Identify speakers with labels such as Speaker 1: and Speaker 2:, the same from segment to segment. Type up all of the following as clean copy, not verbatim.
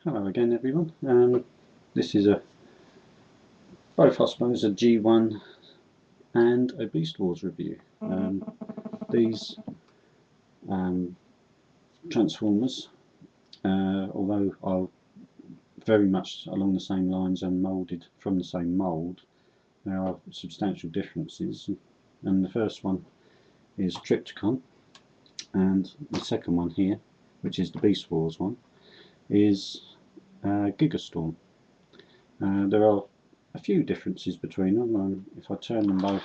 Speaker 1: Hello again everyone. This is both I suppose a G1 and a Beast Wars review. These Transformers, although are very much along the same lines and moulded from the same mould, there are substantial differences, and the first one is Trypticon, and the second one here, which is the Beast Wars one, is Gigastorm. There are a few differences between them. If I turn them both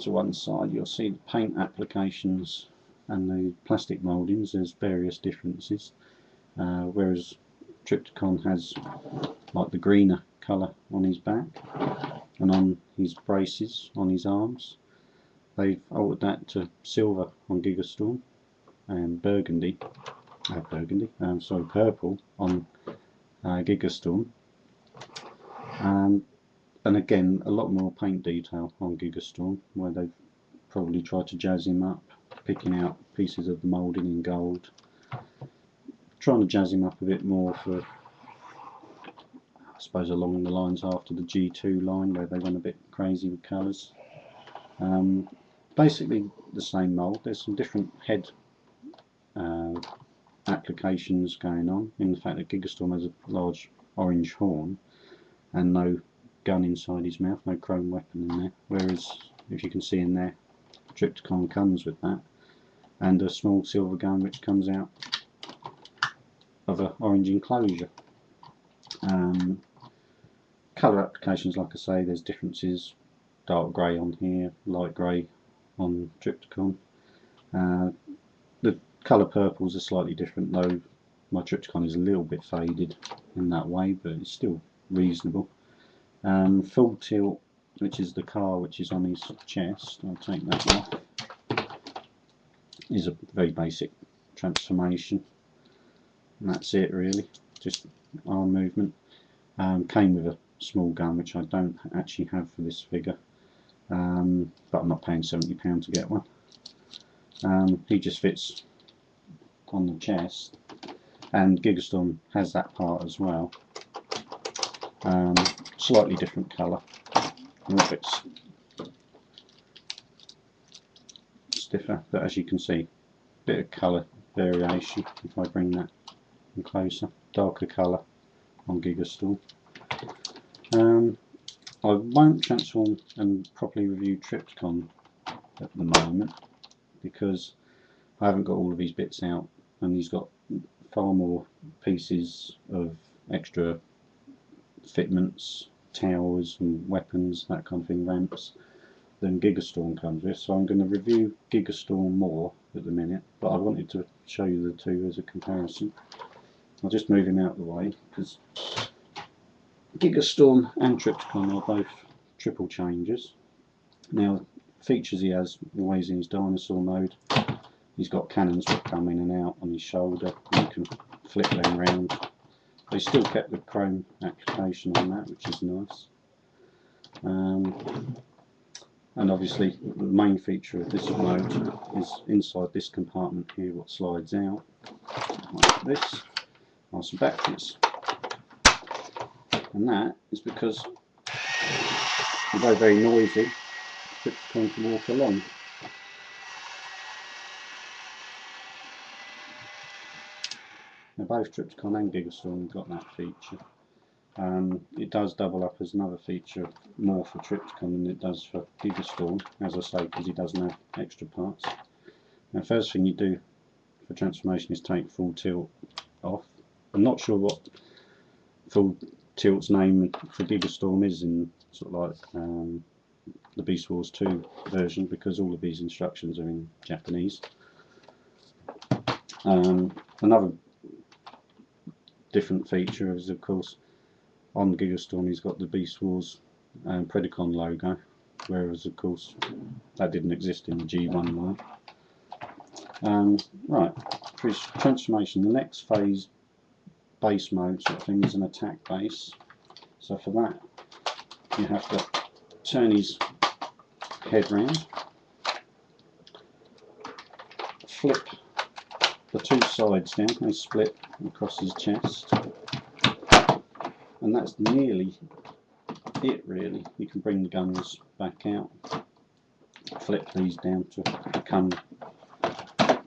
Speaker 1: to one side, you'll see the paint applications and the plastic mouldings. There's various differences, whereas Trypticon has like the greener colour on his back and on his braces on his arms. They've altered that to silver on Gigastorm and purple on Gigastorm, and again a lot more paint detail on Gigastorm, where they've probably tried to jazz him up, picking out pieces of the moulding in gold, trying to jazz him up a bit more for, I suppose, along the lines after the G2 line where they went a bit crazy with colours. Basically the same mould. There's some different head applications going on, in the fact that Gigastorm has a large orange horn and no gun inside his mouth, no chrome weapon in there, whereas if you can see in there, Trypticon comes with that, and a small silver gun which comes out of an orange enclosure. Colour applications, like I say, there's differences. Dark grey on here, light grey on Trypticon. The colour purples are slightly different, though my Trypticon is a little bit faded in that way, but it's still reasonable. Full tilt, which is the car which is on his chest, I'll take that off, is a very basic transformation, and that's it really, just arm movement. Came with a small gun which I don't actually have for this figure, but I'm not paying £70 to get one. He just fits on the chest, and Gigastorm has that part as well. Slightly different colour, a little bit stiffer, but as you can see, a bit of colour variation. If I bring that in closer, darker colour on Gigastorm. I won't transform and properly review Trypticon at the moment because I haven't got all of his bits out, and he's got far more pieces of extra fitments, towers and weapons, that kind of thing, ramps, than Gigastorm comes with. So I'm going to review Gigastorm more at the minute, but I wanted to show you the two as a comparison. I'll just move him out of the way because Gigastorm and Trypticon are both triple changers. Now, features he has always in his dinosaur mode. He's got cannons that come in and out on his shoulder. You can flip them around. They still kept the chrome application on that, which is nice. And obviously the main feature of this mode is inside this compartment here, what slides out like this, are some batteries. And that is because, although very noisy, Trypticon can walk along. Now both Trypticon and Gigastorm have got that feature. It does double up as another feature more for Trypticon than it does for Gigastorm, as I say, because he doesn't have extra parts. Now, first thing you do for transformation is take full tilt off. I'm not sure what full tilt's name for Gigastorm is in sort of like the Beast Wars 2 version, because all of these instructions are in Japanese. Another different feature is, of course, on Gigastorm he's got the Beast Wars Predacon logo, whereas of course that didn't exist in the G1 line. Right, for his transformation, the next phase, base mode sort of thing, is an attack base. So for that you have to turn his head round, flip the two sides down, they split across his chest, and that's nearly it really. You can bring the guns back out, flip these down to become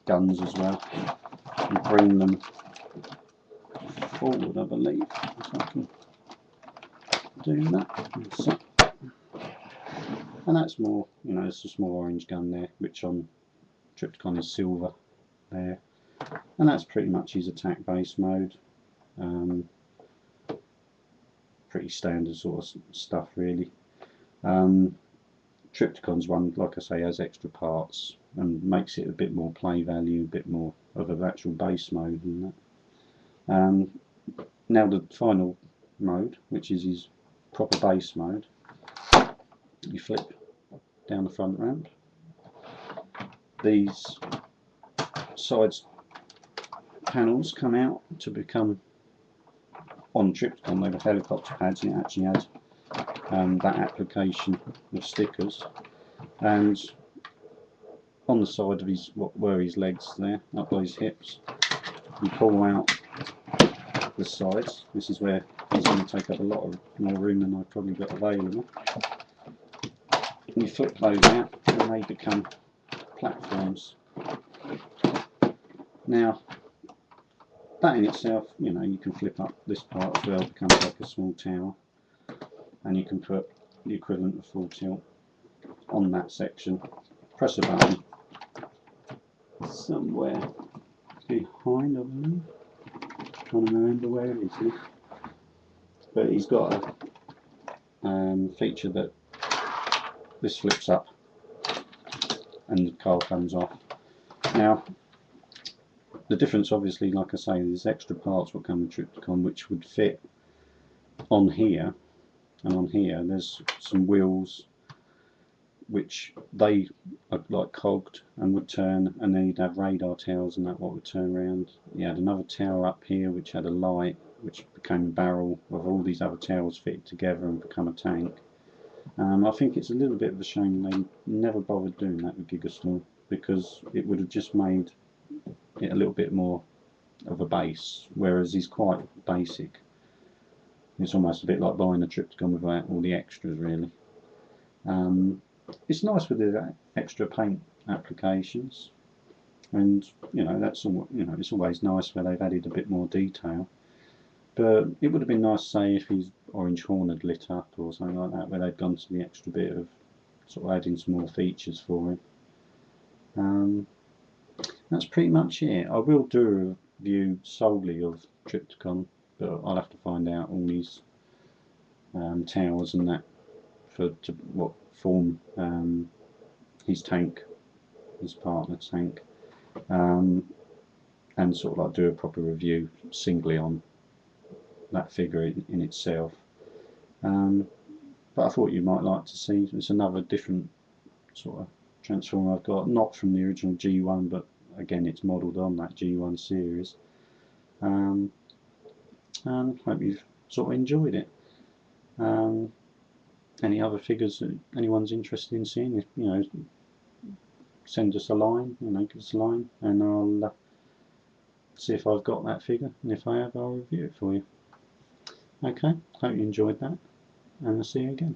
Speaker 1: guns as well, and bring them forward, I believe, if I can do that. So, and that's more, you know, it's a small orange gun there, which on Trypticon is silver there, and that's pretty much his attack base mode. Pretty standard sort of stuff really. Trypticon's one, like I say, has extra parts and makes it a bit more play value, a bit more of an actual base mode and that. Now the final mode, which is his proper base mode, you flip down the front ramp. These sides panels come out to become, on Trypticon they were helicopter pads, and it actually had that application of stickers, and on the side of his, what were his legs there, up by his hips, you pull out the sides. This is where he's going to take up a lot of more room than I've probably got available. And you flip those out and they become platforms. Now that in itself, you know, you can flip up this part as well, it becomes like a small tower, and you can put the equivalent of full tilt on that section. Press a button somewhere behind, I believe. Trying to remember where it is here. But he's got a feature that this flips up and the car comes off. Now the difference, obviously, like I say, there's extra parts will come with Trypticon which would fit on here, and on here there's some wheels which they are like cogged and would turn, and then you'd have radar towers and that what would turn around. You had another tower up here which had a light which became a barrel with all these other towers fitted together and become a tank. I think it's a little bit of a shame they never bothered doing that with Gigastorm, because it would have just made it a little bit more of a base, whereas he's quite basic. It's almost a bit like buying a Trypticon without all the extras really. It's nice with the extra paint applications, and you know, that's all, you know, it's always nice where they've added a bit more detail, but it would have been nice, say, if his orange horn had lit up or something like that, where they'd gone to the extra bit of sort of adding some more features for him. That's pretty much it. I will do a review solely of Trypticon, but I'll have to find out all these towers and that for what form his tank, his partner tank, and sort of like do a proper review singly on that figure in itself. But I thought you might like to see, it's another different sort of transformer I've got, not from the original G1, but again it's modelled on that G1 series, and hope you've sort of enjoyed it. Any other figures that anyone's interested in seeing, if, you know, send us a line, you know, give us a line, and I'll see if I've got that figure, and if I have, I'll review it for you. Okay, hope you enjoyed that, and I'll see you again.